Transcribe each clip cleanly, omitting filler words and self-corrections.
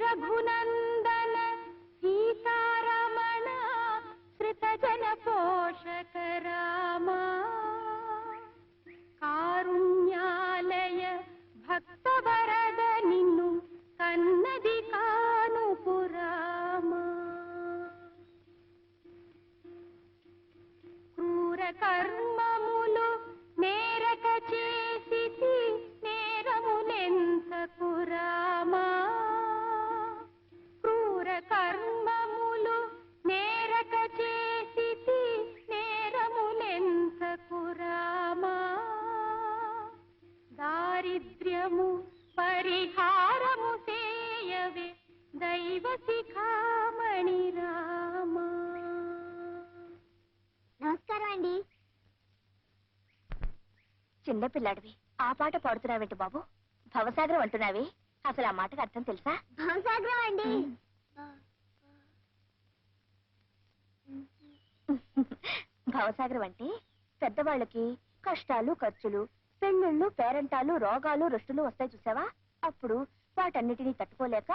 రఘునందన సీతారమణ శ్రితజన పోషక రామ కారుణ్యాలయ భక్తవరద నిన్ను కన్నది కానుపు రామ క్రూర కర్మములు నేరక చేసి నేరములెంతకు రామా క్రూర కర్మములు నేరక చేసి నేరములెంతకు రామా దారిద్ర్యము పరిహారము చేయవే దైవ శిఖామణి రామా. నమస్కారం అండి. చిన్నపిల్లాడివి ఆ పాట పాడుతున్నావేంటి బాబు? భవసాగరం అంటున్నావి, అసలు ఆ మాటకు అర్థం తెలుసా? భవసాగరం అండి. భవసాగరం అంటే పెద్దవాళ్ళకి కష్టాలు ఖర్చులు పెళ్ళిళ్ళు పేరంటాలు రోగాలు రుష్టులు వస్తాయి చూసావా, అప్పుడు వాటన్నిటినీ తట్టుకోలేక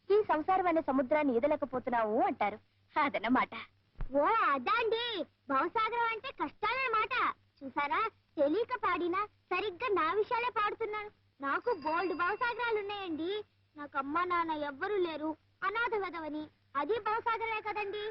ఈ సంసారం అనే సముద్రాన్ని ఈదలేకపోతున్నావు అంటారు, అదన్నమాట. ఓ అదా అండి, భవసాగరం అంటే కష్టాలే మాట. చూసారా, తెలియక పాడినా సరిగ్గా నా విషయాలే పాడుతున్నాను. నాకు బోల్డ్ భవసాగరాలు ఉన్నాయండి. నాకు అమ్మా నాన్న ఎవ్వరూ లేరు, అనాథ వెదవని, అది భవసాగరే కదండి.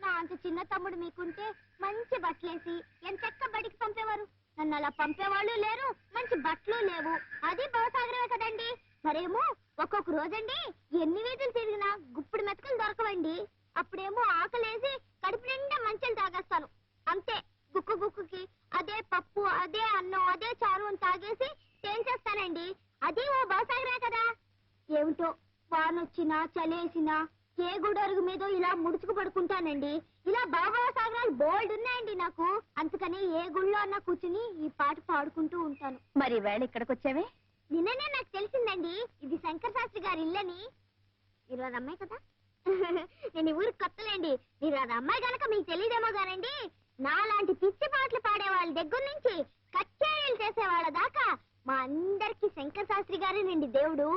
నా అంత చిన్న తమ్ముడు మీకుంటే మంచి బట్టలేసి ఎంతెక్క బడికి పంపేవారు. నన్ను అలా పంపేవాళ్ళు లేరు, మంచి బట్టలు లేవు, అది భవసాగరమే కదండి. మరేమో ఒక్కొక్క రోజండి ఎన్ని వీధులు తిరిగినా గుప్పుడు మెతుకులు దొరకవండి. అప్పుడేమో ఆకలేసి కడుపు నిండా మంచెలు తాగేస్తాను. అంతే, గుక్కు గుక్కుకి అదే పప్పు అదే అన్నం అదే చారు అని తాగేసి తేల్చేస్తానండి. అది ఓ భవసాగరే కదా. ఏమిటో వానొచ్చినా చలేసినా ఏ గుడరుగు మీద ఇలా ముడుచుకు పడుకుంటానండి. ఇలా భవసాగరాలు బోల్డ్ ఉన్నాయండి నాకు. అందుకని ఏ గుళ్ళో అన్నా కూర్చుని ఈ పాట పాడుకుంటూ ఉంటాను. మరి వేళ ఇక్కడికి వచ్చావే? నిన్ననే నాకు తెలిసిందండి ఇది శంకర్ శాస్త్రి గారి ఇల్లని. మీరు అది అమ్మాయి కదా? నేను ఈ ఊరికి కొత్తలేండి. మీరు అది అమ్మాయి గనక మీకు తెలియదేమో గానండి, నాలాంటి పిచ్చి పాటలు పాడే వాళ్ళ దగ్గర నుంచి కచేరీలు చేసే వాళ్ళ దాకా మా అందరికి శంకర్ శాస్త్రి గారేనండి దేవుడు.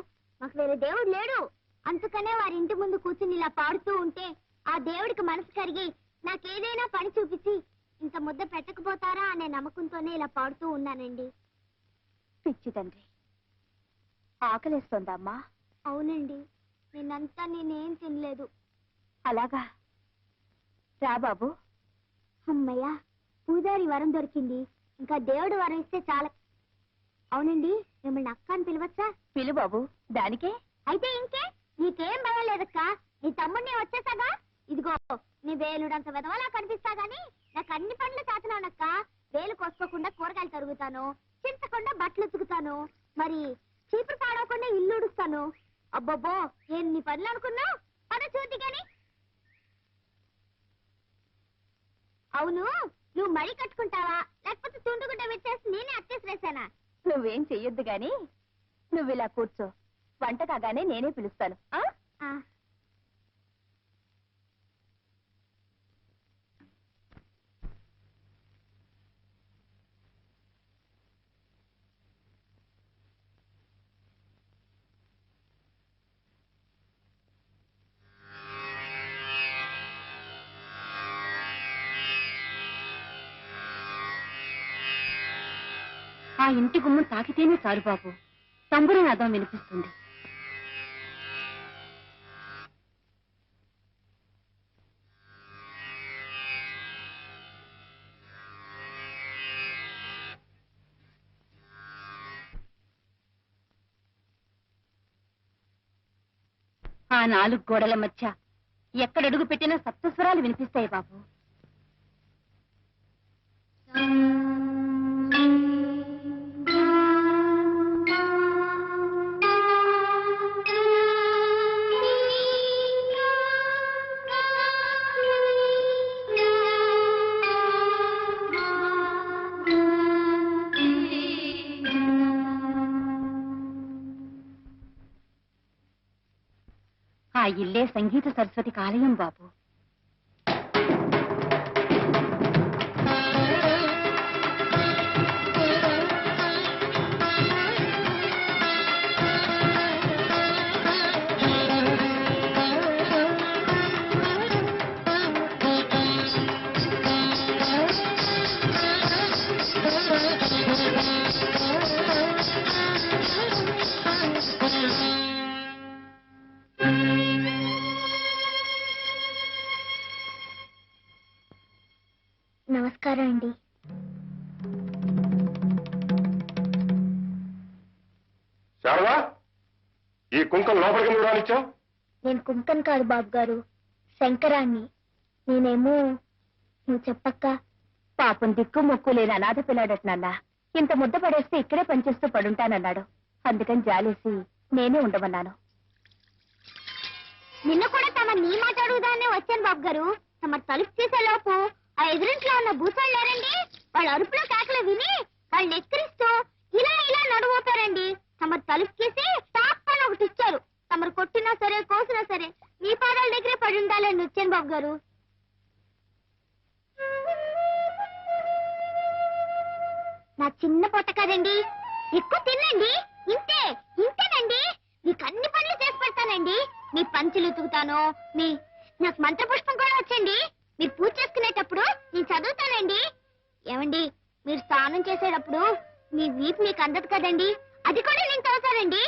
మాకు వేరే దేవుడు లేడు. అందుకనే వారి ఇంటి ముందు కూర్చుని ఇలా పాడుతూ ఉంటే ఆ దేవుడికి మనసు కరిగి నాకేదైనా పని చూపించి ఇంత ముద్ద పెట్టకపోతారా అనే నమ్మకంతోనే ఇలా పాడుతూ ఉన్నానండి. పిచ్చి తండ్రి, ఆకలేస్తోందా అమ్మా? అవునండి, నిన్నంతా నేనేం తినలేదు. అలాగా, రా బాబు. అమ్మయ్యా, పూజారి వరం దొరికింది. ఇంకా దేవుడు వరం ఇస్తే చాలా. అవునండి, మిమ్మల్ని అక్క అని పిలవచ్చా? పిలు బాబు. దానికే అయితే ఇంకే, నీకేం భయం లేదక్క. నీ తమ్ముడిని వచ్చేసాగా. ఇదిగో నీ వేలుడంత వెదవలా కనిపిస్తా గాని నాకు అన్ని పనులు చేతనానక్క. వేలు కోసుకోకుండా కూరగాయలు తరుగుతాను, చింతకుండా బట్టలు ఉతుకుతాను, మరి చీపురు పాడవకుండా ఇల్లు ఉడుస్తాను. అబ్బబ్బో, ఎన్ని పనులు అనుకున్నావు. పద చూద్ది గాని. అవును, నువ్వు మడి కట్టుకుంటావా లేకపోతే తుండుగుడ్డ పెట్టేసి నేనే అత్తేసి వేసానా? నువ్వేం చెయ్యొద్దు గాని నువ్వు ఇలా కూర్చో, వంట కాగానే నేనే పిలుస్తాను. ఆ ఇంటి గుమ్మం తాకితేనే చాలు బాబు, తంబుర నాదం వినిపిస్తుంది. ఆ నాలుగు గోడల మధ్య ఎక్కడడుగు పెట్టినా సప్తస్వరాలు వినిపిస్తాయి బాబు. ఆ ఇల్లే సంగీత సరస్వతికి ఆలయం బాబు. నమస్కారం అండి. శారదా, ఈ కుంకం లోపలికి నువ్వు రానిచ్చావు? నేను కుంకన్ కాదు బాబు గారు, శంకరాన్ని. నేనేమో నువ్వు చెప్పక్క. పాపం దిక్కు మొక్కు లేని అనాథ పిల్లాడట నాన్న. ఇంత ముద్ద పడేస్తే ఇక్కడే పనిచేస్తూ పడుంటానన్నాడు. అందుకని జాలేసి నేనే ఉండమన్నాను. నిన్న కూడా తమ నీ మాట అడుగుదానే వచ్చాను బాబు గారు. తమ తలుపు తీసేలోపు ఆ ఎదురింట్లో ఉన్న భూసాలు లేరండి, వాళ్ళ అరుపులో కేకలు విని వాళ్ళు ఎక్కిరిస్తూ ఇలా ఇలా నడువుతారండి. తమ తలుపు తీసి టాప్ అని ఒకటి ఇచ్చారు. తమరు కొట్టినా సరే కోసినా సరే మీ పాదాల దగ్గరే పడి ఉండాలని వచ్చాను బాబు గారు. నా చిన్న పొట్ట కదండి, ఎక్కువ తినండి. ఇంతే ఇంతేనండి. మీకు అన్ని పనులు చేసి పెడతానండి. మీ పంచులు ఉతుకుతాను, నాకు మంత్రపుష్పం కూడా వచ్చండి. మీరు పూజ చేసుకునేటప్పుడు నేను చదువుతానండి. ఏమండి, మీరు స్నానం చేసేటప్పుడు మీ వీపు మీకు అందదు కదండి, అది కూడా నేను చదువుతానండి.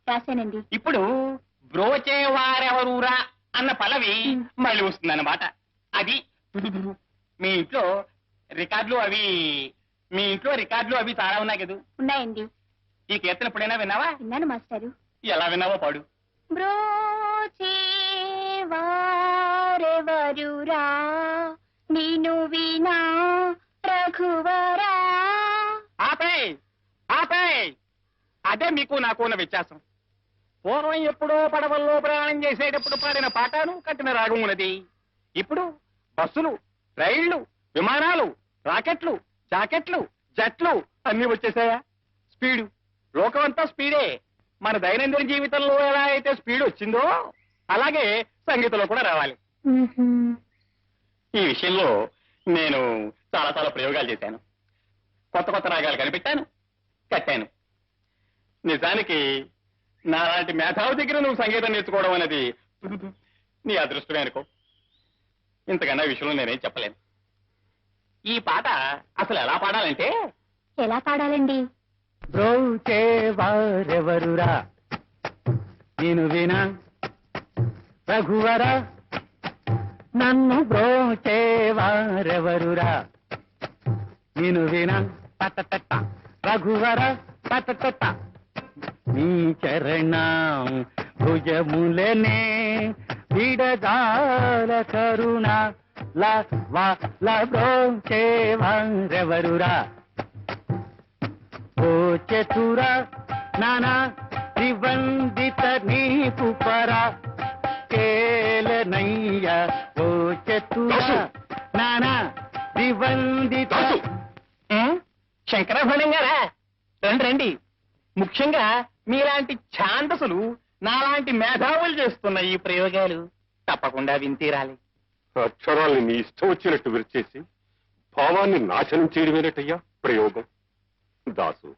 రాశానండి. ఇప్పుడు బ్రోచేవారెవరూరా అన్న పల్లవి మళ్ళీ వస్తుందన్నమాట. అది మీ ఇంట్లో రికార్డులు అవి చాలా ఉన్నాయి కదా? ఉన్నాయండి. ఈ కీర్తన ఎప్పుడైనా విన్నావా? విన్నాను మాస్టారు. ఎలా విన్నావో పాడు. బ్రోచేవారెవరురా నిను వినా రఘువరా. ఆపే అదే మీకు నాకు ఉన్న వ్యత్యాసం. పూర్వం ఎప్పుడో పడవల్లో ప్రయాణం చేసేటప్పుడు పాడిన పాటను కట్టిన రాగం ఉన్నది. ఇప్పుడు బస్సులు, రైళ్లు, విమానాలు, రాకెట్లు, జాకెట్లు, జట్లు అన్ని వచ్చేసాయా? స్పీడు, లోకమంతా స్పీడే. మన దైనందిన జీవితంలో ఎలా అయితే స్పీడ్ వచ్చిందో అలాగే సంగీతంలో కూడా రావాలి. ఈ విషయంలో నేను చాలా ప్రయోగాలు చేశాను. కొత్త రాగాలు కనిపెట్టాను, కట్టాను. నిజానికి నాలాంటి మేధావి దగ్గర నువ్వు సంగీతం నేర్చుకోవడం అనేది నీ అదృష్టమే అనుకో. ఇంతకన్నా విషయంలో నేనేం చెప్పలేను. ఈ పాట అసలు ఎలా పాడాలంటే, ఎలా పాడాలండి? బ్రోచేవారెవరురా నేను వినా రఘువరా, నన్ను బ్రోచేవారెవరురా నేను వినా తట రఘువర తట నీ చరణం భుజములనే విడదాల కరుణ బ్రోచేవారెవరురా. ఓ చతుర నానా త్రివందిత నీపు పరా కేలనయ్య. ఓ చతుర నానా త్రివందిత. శంకరభరణం గారా, రండి. ముఖ్యంగా మీలాంటి ఛాందసులు నాలాంటి మేధావులు చేస్తున్న ఈ ప్రయోగాలు తప్పకుండా వింతీరాలి. అక్షరాల్ని నీ ఇష్టం వచ్చినట్టు విరిచేసి భావాన్ని నాశనం చేయడమేనటయ్యా ప్రయోగం. దాసు,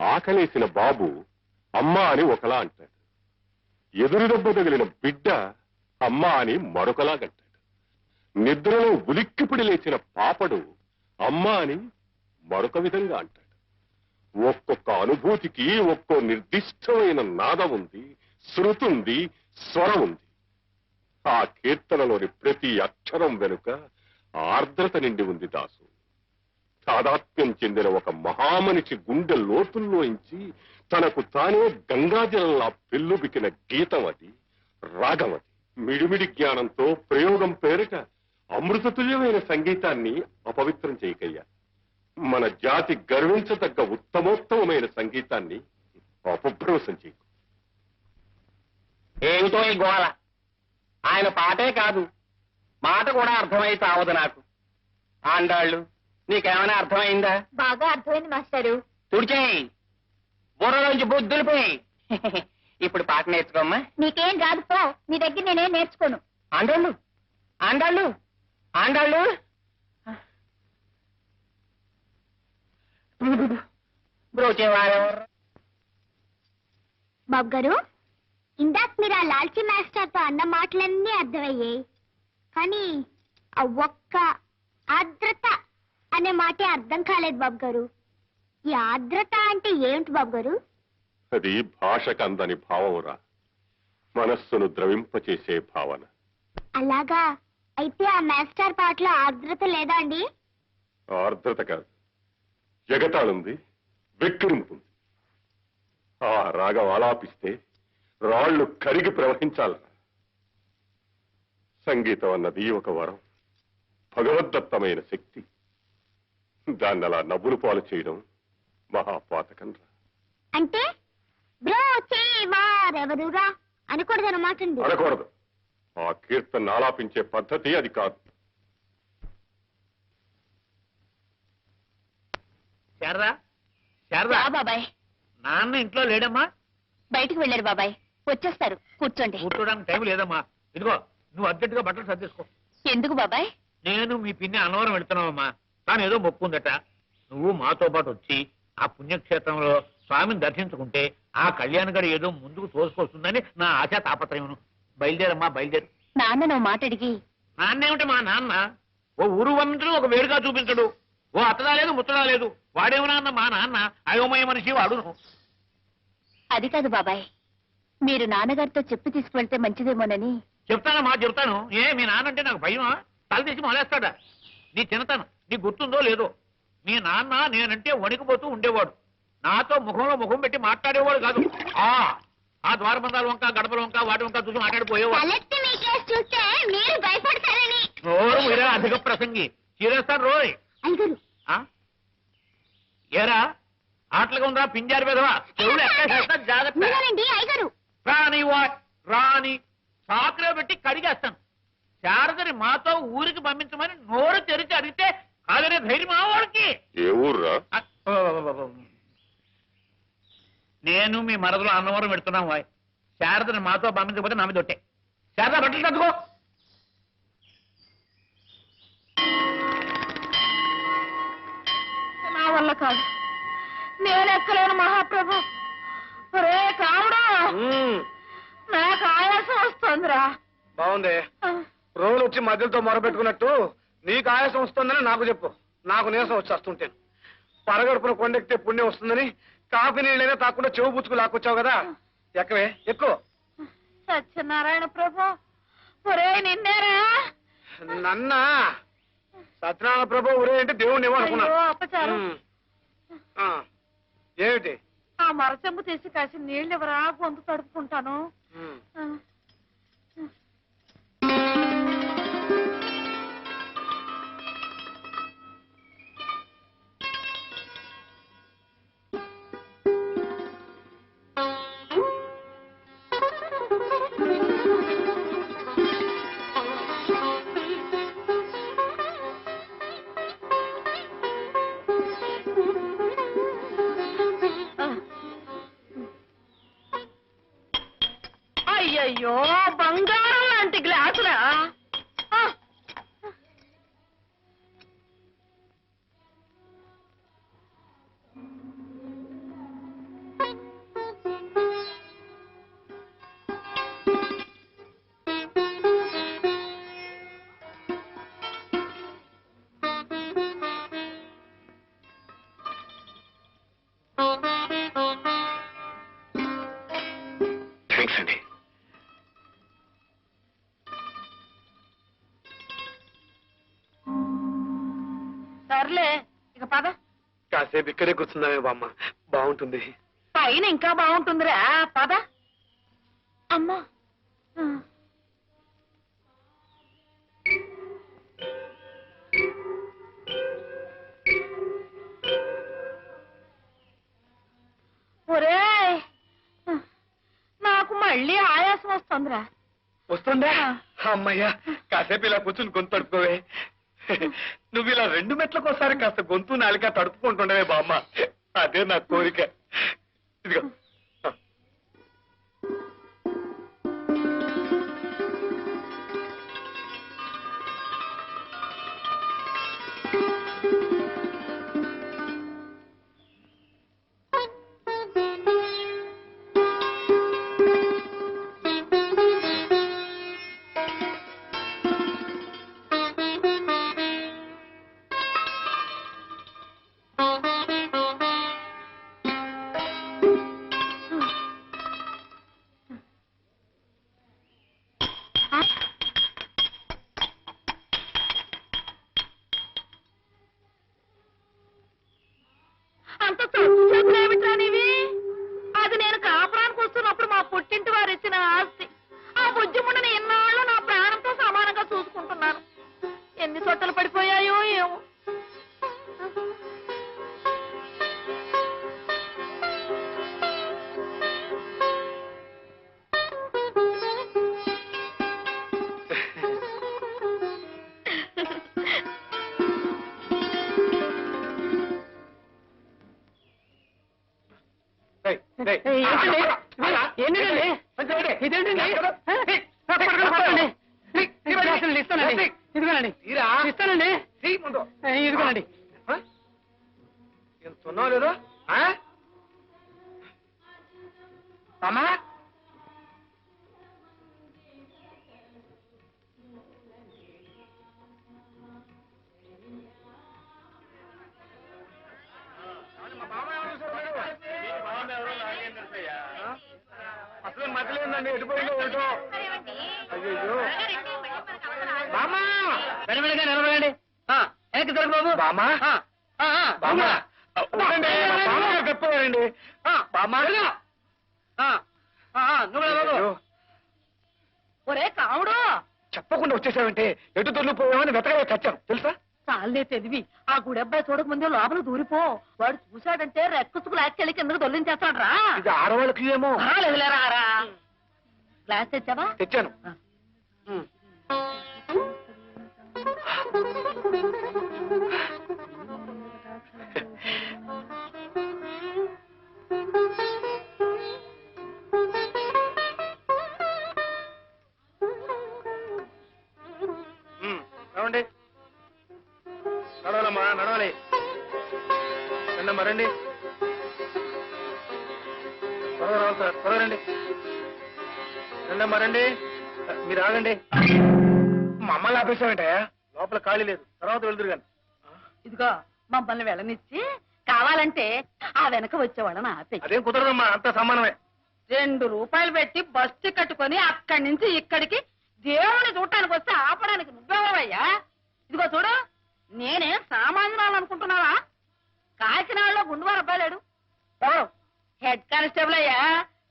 ఆకలేసిన బాబు అమ్మా అని ఒకలా అంటాడు, ఎదురు దెబ్బ తగిలిన బిడ్డ అమ్మా అని మరొకలాగంటాడు, నిద్రలో ఉలిక్కిపిడి లేచిన పాపడు అమ్మా అని మరొక విధంగా అంటాడు. ఒక్కొక్క అనుభూతికి ఒక్కో నిర్దిష్టమైన నాదం ఉంది, శృతుంది, స్వరం ఉంది. ఆ కీర్తనలోని ప్రతి అక్షరం వెనుక ఆర్ద్రత నిండి ఉంది దాసు. తాదాత్మ్యం చెందిన ఒక మహామనిషి గుండె లోతుల్లోంచి తనకు తానే గంగాజలంలా పెళ్ళుబికిన గీతం అది, రాగం అది. మిడిమిడి జ్ఞానంతో ప్రయోగం పేరిట అమృతతుల్యమైన సంగీతాన్ని అపవిత్రం చేయకయ్యా. మన జాతి గర్వించదగ్గ ఉత్తమోత్తమైన సంగీతాన్ని అపభ్రంశం చేయకు. ఏమిటో ఈ గోళ? ఆయన పాటే కాదు, మాట కూడా అర్థమై చావదు నాకు. ఆండాళ్ళు, నీకేమైనా అర్థమైందా? బాగా అర్థమైంది మాస్టారు. తుడిచేయి, బుర్రలోంచి బుద్ధులిపోయి. ఇప్పుడు పాట నేర్చుకోమ్మా. నీకేం రాదు పో, నీ దగ్గర నేనేం నేర్చుకోను. ఆండాళ్ళు, ఆండాళ్ళు, ఆండాళ్ళు. బ్రోచేవారెవరు? బాబు గారు, ఇందాక మీరు ఆ లాల్చీ మాస్టర్తో అన్న మాటలన్నీ అర్థమయ్యాయి, కానీ ఆ ఒక్క ఆర్ద్రత అనే మాటే అర్థం కాలేదు బాబు గారు. ఈ ఆర్ద్రత అంటే ఏమిటి బాబు గారు? అది భాషకు అందని భావమురా, మనస్సును ద్రవింపచేసే భావన. అలాగా? అయితే ఆ మాస్టర్ పాటలో ఆర్ద్రత లేదా అండి? ఆర్ద్రత కాదు, ఎగతాళుంది, వెక్కిరింపుంది. ఆ రాగం ఆలాపిస్తే రాళ్లు కరిగి ప్రవహించాలరా. సంగీతం అన్నది ఒక వరం, భగవద్దత్తమైన శక్తి. దాన్ని అలా నవ్వులు పాలు చేయడం మహాపాతకం రా. అంటే బ్రోచేవారెవరురా అనకూడదు అన్నమాట. అనకూడదు. ఆ కీర్తన ఆలాపించే పద్ధతి అది కాదు. శారదా, శారదా, బాబాయ్ నాన్న ఇంట్లో లేడమ్మా? బయటికి వెళ్ళారు బాబాయ్, వచ్చేస్తారు, కూర్చోండి. కూర్చోడానికి టైం లేదమ్మా. ఇదిగో నువ్వు అర్జెంటుగా బట్టలు సర్దేసుకో. ఎందుకు బాబాయ్? నేను మీ పిన్ని అన్నవరం వెళ్తున్నావమ్మా. తాను ఏదో మొక్కుందట. నువ్వు మాతో పాటు వచ్చి ఆ పుణ్యక్షేత్రంలో స్వామిని దర్శించుకుంటే ఆ కళ్యాణ్ గారు ఏదో ముందుకు తోసుకొస్తుందని నా ఆశా తాపత్రయమును. బయలుదేరమ్మా, బయలుదేరు. నాన్న నువ్వు మాట అడిగి. నాన్నేమిటి మా నాన్న? ఓ ఊరు వంతుడు ఒక వేడుగా చూపించడు. ఓ అత్తడా లేదు, ముత్తడా లేదు. వాడేమన్నా అన్న మా నాన్న అయోమయ మనిషి వాడును. అది కాదు బాబాయ్, మీరు నాన్నగారితో చెప్పి తీసుకువెళ్తే మంచిదేమోనని. చెప్తానమ్మా, చెప్తాను. ఏ మీ నాన్న అంటే నాకు భయమా? తల తీసి మొలేస్తాడా? నీ చిన్నతనం నీకు గుర్తుందో లేదో? మీ నాన్న నేనంటే వణికిపోతూ ఉండేవాడు. నాతో ముఖంలో ముఖం పెట్టి మాట్లాడేవాడు కాదు. ఆ ద్వారబంధాల వంక, గడపల వంక, వాటి వంక చూసి మాట్లాడిపోయేవాడు. చూస్తే మీరు భయపడతారని. నోరు మీరే అధిక ప్రసంగి. చీరేస్తాను రోయ్. ఏరా ఆటలుగా ఉందా పింజారి పెదవా? చెవులు ఎక్కడ జాగ్రత్త. రాని రాని సాకులో పెట్టి కడిగేస్తాను. శారదని మాతో ఊరికి పంపించమని నోరు తెరిచి అడిగితే కాదనే ధైర్యం ఆ వాడికి. ఏ ఊర్రా? నేను మీ మరదలో అన్నవరం పెడుతున్నాం వాయ్. శారదని మాతో పంపించకపోతే నా మీద ఒట్టే. శారద బట్టలు తట్టుకో. నా వల్ల కాదు, నేను ఎక్కలేను మహాప్రభు. రే కావుడా, నాకు ఆయాసం వస్తుందిరా. బాగుంది. రోజులు వచ్చి మధ్యలతో మొరబెట్టుకున్నట్టు నీకు ఆయాసం వస్తుందని నాకు చెప్పు. నాకు నీరసం వచ్చేస్తుంటాను. పరగడుపున కొండెక్కితే పుణ్యం వస్తుందని కాఫీ నీళ్ళైనా తాకుండా చెవు పుచ్చుకు లాక్కొచ్చావు కదా. ఎక్కవే, ఎక్కువ. సత్యనారాయణ ప్రభు, ఒరే నిన్నేరా? నన్న సత్యనారాయణ ప్రభు ఊరే అంటే దేవుణ్ణి ఇవ్వనుకున్నా. అపచారం. ఏమిటి? ఆ మరచెంబు తీసి కాసి నీళ్ళు ఎవరా, గొంతు తడుపుకుంటాను. అయ్యయ్యో, బంగారం లాంటి గ్లాసులా? థ్యాంక్స్ అండి. సర్లే, ఇక పద. కాసేపు ఇక్కడే కూర్చుందామే బామ్మ, బాగుంటుంది. పైన ఇంకా బాగుంటుందిరా, పద. అమ్మా, మళ్ళీ ఆయాసం వస్తుందిరా. వస్తుందా? అమ్మయ్యా, కాసేపు ఇలా కూర్చుని గొంతు తడుపుకోవే. నువ్వు ఇలా 2 మెట్లకోసారి కాస్త గొంతు నాలిక తడుపుకుంటుండవే బామ్మ. అదే నా కోరిక. ఇదిగో. అంత చదువులేమిట్రా నీవి? అది నేను కాపురానికి వస్తున్నప్పుడు మా పుట్టింటి వారు ఇచ్చిన ఆస్తి. ఆ బుజ్జిముండని ఎన్నాళ్ళు నా ప్రాణంతో సమానంగా చూసుకుంటున్నాను. ఎన్ని సొట్టలు పడిపోయాయో ఏమో. ఇదిగోనండి. ఎంత ఉన్నావు లేదో అమ్మా. అసలు మధ్యలేదండి, ఎటుపోయిందో ఏంటో. అయ్యో బామా, వెనవెనగా నిలబడండి. వెనక్కి తిరగ బాబు. బామా బామా చెప్పారండి. బామా నువ్వు ఒరే కావుడు, చెప్పకుండా వచ్చేసావంటే ఎటు దొరికిపోయామని వెతగా చచ్చాను తెలుసా. చాలే తెలివి. ఆ గుడబ్బాయి చూడకముందే లోపల దూరిపో. వాడు చూశాడంటే రెక్కుసుకు లాక్కెళ్ళి కిందకు దొల్లించేస్తాడు రా. ఇది ఆడవాళ్ళకి ఏమో. లేదులేరా రా. గ్లాస్ తెచ్చావా? తెచ్చాను. నడవండి, నడవాలమ్మా, నడవాలి. రండమ్మా, రండి. త్వరగా రావాలి సార్, త్వరగా రండి. రండమ్మా, రండి. మీరు ఆగండి. మమ్మల్ని ఆపేసామంటే లోపల ఖాళీ లేదు, తర్వాత వెళ్తురు కానీ. ఇదిగో మమ్మల్ని వెళ్ళనిచ్చి కావాలంటే ఆ వెనక వచ్చేవాళ్ళని ఆపే. అదేం కుదరదమ్మా, అంత సమానమే. 2 రూపాయలు పెట్టి బస్సు కట్టుకొని అక్కడి నుంచి ఇక్కడికి దేవుని చూడటానికి వస్తే ఆపడానికి నువ్వెవరవయ్యా? ఇదిగో చూడు, నేనేం సామాన్యురాలు అనుకుంటున్నావా? కాకినాడలో గుండువారు అబ్బాయి లేడు? ఎవరు? హెడ్ కానిస్టేబుల్ అయ్యా.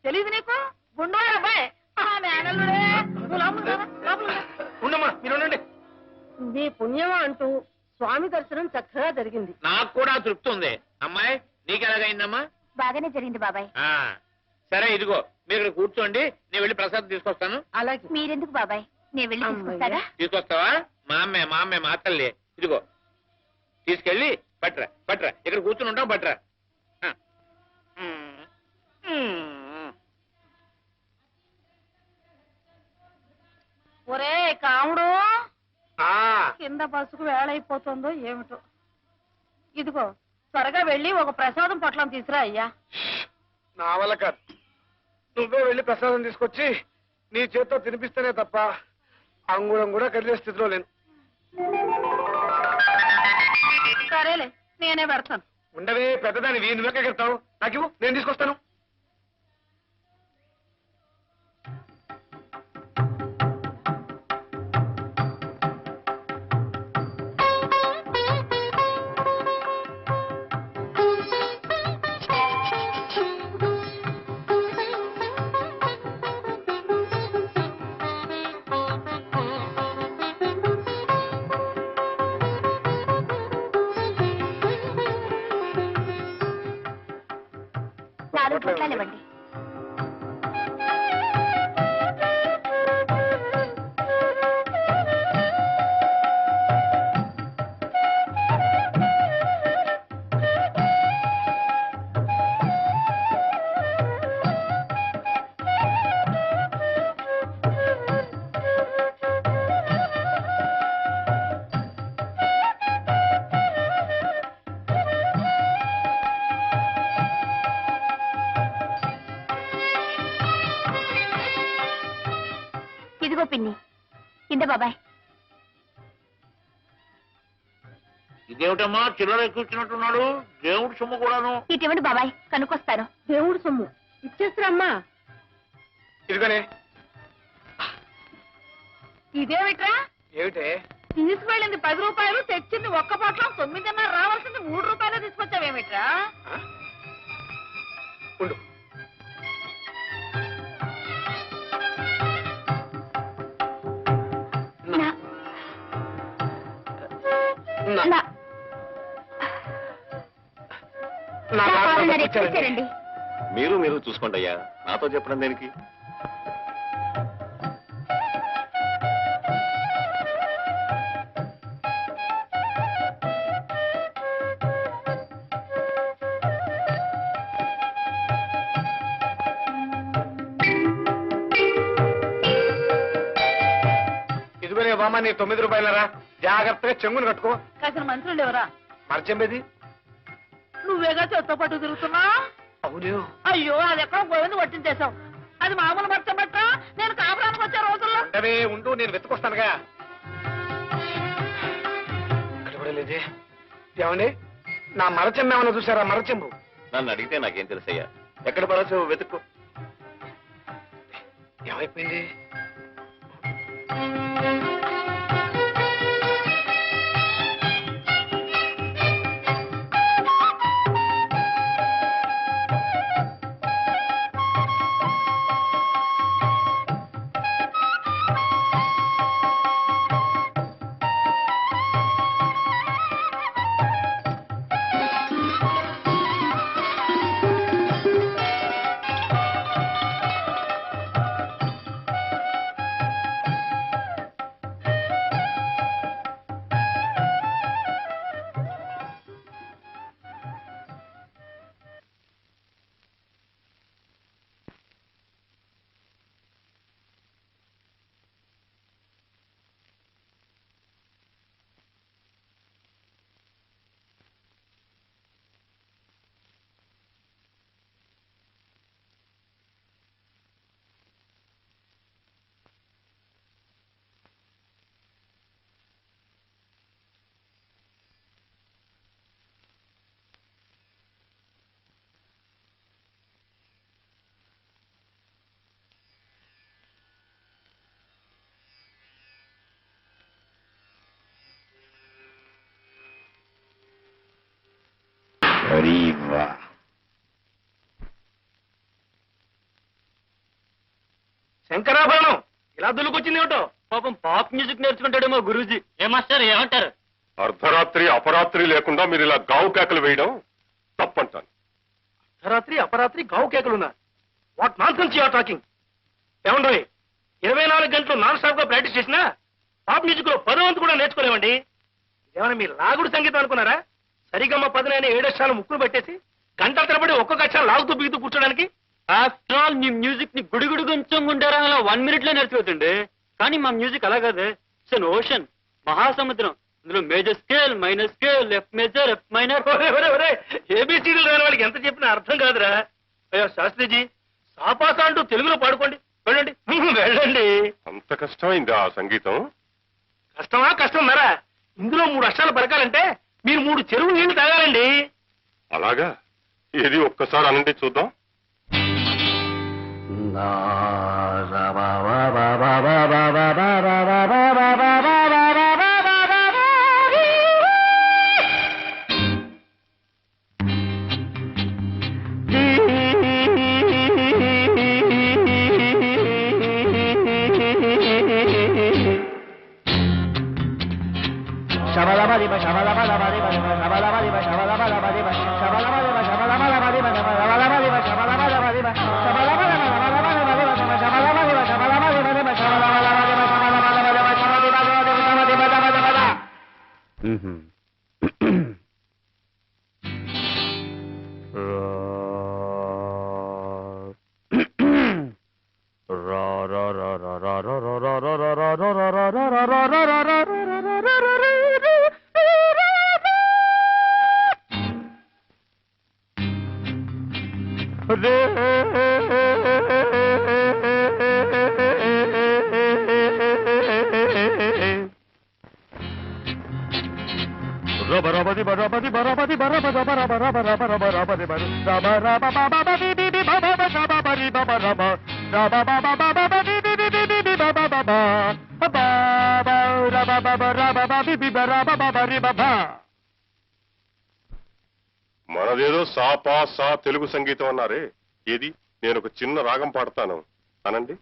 తెలీదు నీకు? గుండువారు అబ్బాయి ఆ మేనల్లుడే. నువ్వు లోపలికి రా, లోపలికి రా. ఉండమ్మా, మీరు ఉండండి. నీ పుణ్యమా అంటూ స్వామి దర్శనం చక్కగా జరిగింది. నాకు కూడా తృప్తి ఉంది. అమ్మాయి నీకు ఎలాగైందమ్మా? బాగానే జరిగింది బాబాయ్. సరే ఇదిగో మీరు ఇక్కడ కూర్చోండి, నేను వెళ్ళి ప్రసాదం తీసుకొస్తాను. అలాగే. మీరెందుకు బాబాయ్, నేను వెళ్ళి తీసుకొస్తారా? తీసుకొస్తావా? మా అమ్మే మా తల్లి. ఇదిగో తీసుకెళ్ళి పట్రా పట్రా, ఇక్కడ కూర్చుని ఉంటాం, పట్రా. ఒరే కాముడు, ఆ కింద బస్సుకు వేళైపోతుందో ఏమిటో. ఇదిగో త్వరగా వెళ్ళి ఒక ప్రసాదం పొట్లం తీసురా అయ్యా. నా వల్ల కాదు. నువ్వే వెళ్ళి ప్రసాదం తీసుకొచ్చి నీ చేత్తో తినిపిస్తేనే తప్ప అంగుళం కూడా కదిలే స్థితిలో లేను. సరేలే, నేనే పెడతాను. ఉండవే పెద్దదాని నువ్వే కడతావు. నాకు నేను తీసుకొస్తాను. నాలుగు పొట్లాలు ఇవ్వండి. ఇదిగో పిన్ని. ఇంద బాబాయ్. ఇదేమిటమ్మా చిల్లర కూర్చున్నట్టున్నాడు? దేవుడి సొమ్ము కూడాను. ఇటువంటి బాబాయ్ కనుకొస్తాను. దేవుడు సొమ్ము ఇచ్చేస్తారమ్మా. ఇదిగోనే. ఇదేమిట్రా? ఏమిటే? తీసుకువెళ్ళింది 10 రూపాయలు, తెచ్చింది ఒక్క పొట్లం 9.5, రావాల్సింది 3 రూపాయలు తీసుకొచ్చావేమిట్రా? ఉండు. తెచ్చారండి. మీరు చూసుకోండి అయ్యా, నాతో చెప్పడం దేనికి? ఇదిగోనే బామ్మ, నీ 9 రూపాయలరా. జాగ్రత్తగా చెంగును కట్టుకో. కాసిన మనుషులు ఎవరా? మరచెంబేది నువ్వేగా చెత్త పట్టు తిరుగుతున్నా. అవును. అయ్యో, అది ఎక్కడో గోవింద పట్టించేశావు. అది మామూలు మర్చబట్ట. నేను కాపురానికి వచ్చే రోజుల్లో. అంటే ఉండు, నేను వెతుకొస్తానుగా. ఇక్కడ కూడా లేదే. ఏమండి, నా మరచెంబు ఏమన్నా చూసారా? మరచెంబు. నన్ను అడిగితే నాకేం తెలుసయ్యా. ఎక్కడ పరచు వెతుక్కో. ఏమైపోయింది? శంకరాభరణం ఇలా దులుకొచ్చింది ఏమిటో? పాపం పాప్ మ్యూజిక్ నేర్చుకుంటాడేమో గురూజీ. ఏమాస్టర్ ఏమంటారు? అర్ధరాత్రి అపరాత్రి లేకుండా మీరు ఇలా గావు కేకలు వేయడం తప్పంటాను. అర్ధరాత్రి అపరాత్రి గావు కేకలున్నా? What nonsense you're talking. ఏమండోయ్, 24 గంటలు నాన్ స్టాప్ గా ప్రాక్టీస్ చేసినా పాప్ మ్యూజిక్ లో 10వ వంతు కూడా నేర్చుకోలేమండి. ఇదేమన్నా మీరు లాగుడు సంగీతం అనుకున్నారా? సరిగమ్మ 10 7 అక్షరాలు ముక్కులు పెట్టేసి గంటల తరబడి ఒక్కొక్క అక్షరం లాగుతూ బిగుతూ కూర్చోడానికి. ఆఫ్టర్ ఆల్ మీ మ్యూజిక్ ని గుడిగుడు కొంచెం గుంటారా అలా 1 minute లో నేర్చుకోవచ్చండి. కానీ మా మ్యూజిక్ అలా కాదు. ఇట్స్ అన్ ఓషన్, మహాసముద్రం. ఇందులో major scale, minor scale, F major, F minor. ఏబిసిడీలు రాని వాళ్ళకి ఎంత చెప్పినా అర్థం కాదురా. అయ్యో శాస్త్రిజీ, సాపాస అంటూ తెలుగులో పాడుకోండి. వెళ్ళండి వెళ్ళండి. అంత కష్టమైంది ఆ సంగీతం? కష్టమా కష్టం మరా? ఇందులో 3 అక్షరాలు పలకాలంటే మీరు 3 చెరువు నీళ్లు తాగాలండి. అలాగా? ఏది ఒక్కసారి అనండి చూద్దాం. మనదేదో సా పా సా తెలుగు సంగీతం అన్నారే, ఏది నేను ఒక చిన్న రాగం పాడతాను అనండి.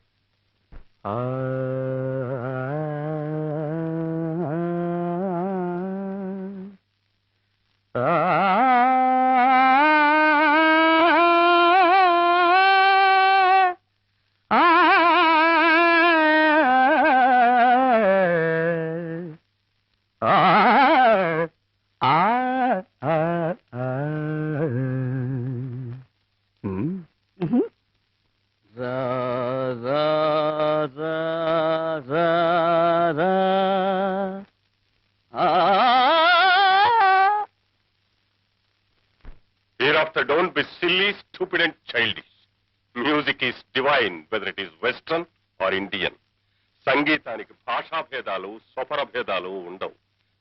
Hereafter don't be silly, stupid and childish. Music is divine, whether it is Western or Indian. సంగీతానికి భాషా భేదాలు స్వపర భేదాలు ఉండవు.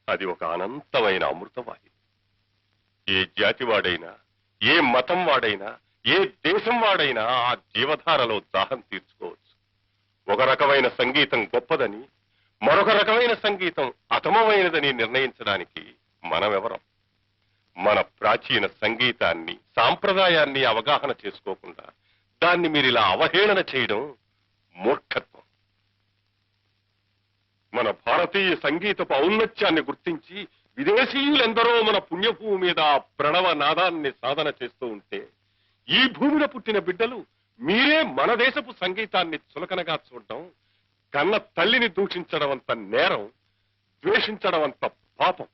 అది ఒక అనంతమైన అమృతవాహిని. ఏ జాతి వాడైనా, ఏ మతం వాడైనా, ఏ దేశం వాడైనా ఆ జీవధారలో దాహం తీర్చుకోవచ్చు. ఒక రకమైన సంగీతం గొప్పదని, మరొక రకమైన సంగీతం అతమమైనదని నిర్ణయించడానికి మనమెవరం? మన ప్రాచీన సంగీతాన్ని, సాంప్రదాయాన్ని అవగాహన చేసుకోకుండా దాన్ని మీరిలా అవహేళన చేయడం మూర్ఖత్వం. మన భారతీయ సంగీతపు ఔన్నత్యాన్ని గుర్తించి విదేశీయులెందరో మన పుణ్యభూమి మీద ప్రణవ నాదాన్ని సాధన చేస్తూ ఉంటే, ఈ భూమిలో పుట్టిన బిడ్డలు మీరే మన దేశపు సంగీతాన్ని చులకనగా చూడడం, కన్న తల్లిని దూషించడం అంత నేరం, ద్వేషించడం అంత పాపం.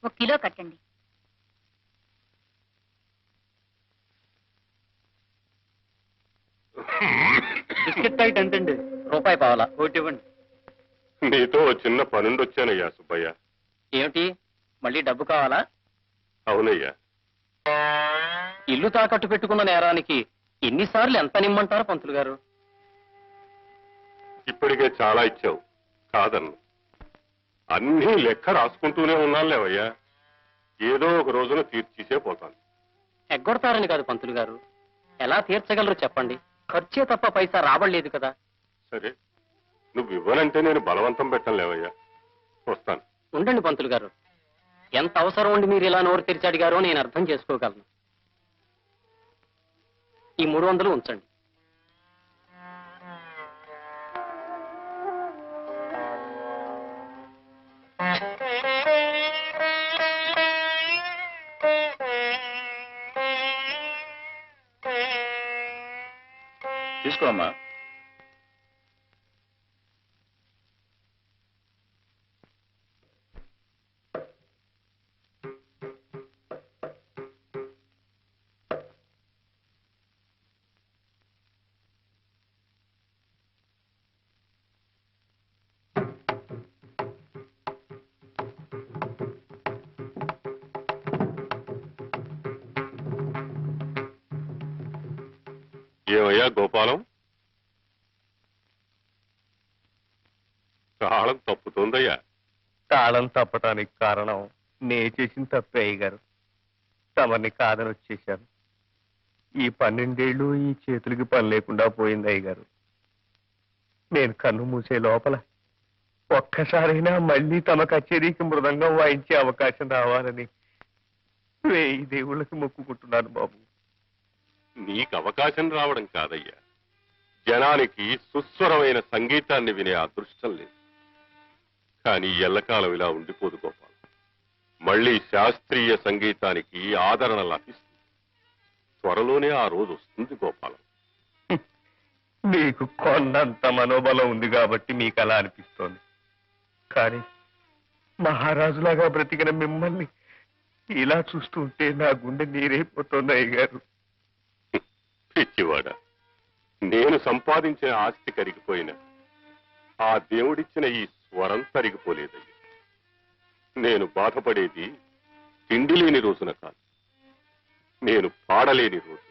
ఒక కిలో కట్టండి. బిస్కెట్ ప్యాకెట్ ఎంతండి? రూపాయి పావాలా? ఒకటి ఇవ్వండి. నీతో చిన్న పనుండొచ్చానయ్యా సుబ్బయ్య. ఏమిటి, మళ్ళీ డబ్బు కావాలా? అవునయ్యా. ఇల్లు తాకట్టు పెట్టుకున్న నేరానికి ఎన్నిసార్లు ఎంత నిమ్మంటారు పంతులు గారు? ఇప్పటికే చాలా ఇచ్చావు, కాదన్ను. అన్నీ లెక్క రాసుకుంటూనే ఉన్నాను లేవయ్యా. ఏదో ఒక రోజున తీర్చేసే పోతాను. ఎగ్గొడతారని కాదు పంతులు గారు, ఎలా తీర్చగలరు చెప్పండి? ఖర్చే తప్ప పైసా రాబడలేదు కదా. సరే, నువ్వు ఇవ్వనంటే నేను బలవంతం పెట్టను లేవయ్యా. వస్తాను. ఉండండి పంతులు గారు, ఎంత అవసరం ఉండి మీరు ఇలా నోరు తెరిచి అడిగారో నేను అర్థం చేసుకోగలను. ఈ 300 ఉంచండి. తీసుకో అమ్మా. ఏమయ్యా గోపాలం, తాళం తప్పుతోందయ్యా. తాళం తప్పటానికి కారణం నే చేసిన తప్పే అయ్యగారు. తమని కాదని వచ్చేశాను. ఈ 12 ఏళ్ళు ఈ చేతులకి పని లేకుండా పోయింది అయ్యగారు. నేను కన్ను మూసే లోపల ఒక్కసారైనా మళ్ళీ తమ కచేరీకి మృదంగం వాయించే అవకాశం రావాలని 1000 దేవుళ్ళకి మొక్కుకుంటున్నాను బాబు. నీకు అవకాశం రావడం కాదయ్యా, జనానికి సుస్వరమైన సంగీతాన్ని వినే అదృష్టం లేదు. కానీ ఎల్లకాలం ఇలా ఉండిపోదు గోపాలం. మళ్ళీ శాస్త్రీయ సంగీతానికి ఆదరణ లభిస్తుంది. త్వరలోనే ఆ రోజు వస్తుంది గోపాలం. మీకు కొన్నంత మనోబలం ఉంది కాబట్టి మీకు అలా అనిపిస్తోంది. కానీ మహారాజులాగా బ్రతికిన మిమ్మల్ని ఇలా చూస్తూ ఉంటే నా గుండె నీరైపోతుంది అయ్యగారు. పిచ్చివాడా, నేను సంపాదించిన ఆస్తి కరిగిపోయినా ఆ దేవుడిచ్చిన ఈ స్వరం తరిగిపోలేదయ్యా. నేను బాధపడేది తిండి లేని రోజున కాదు, నేను పాడలేని రోజు.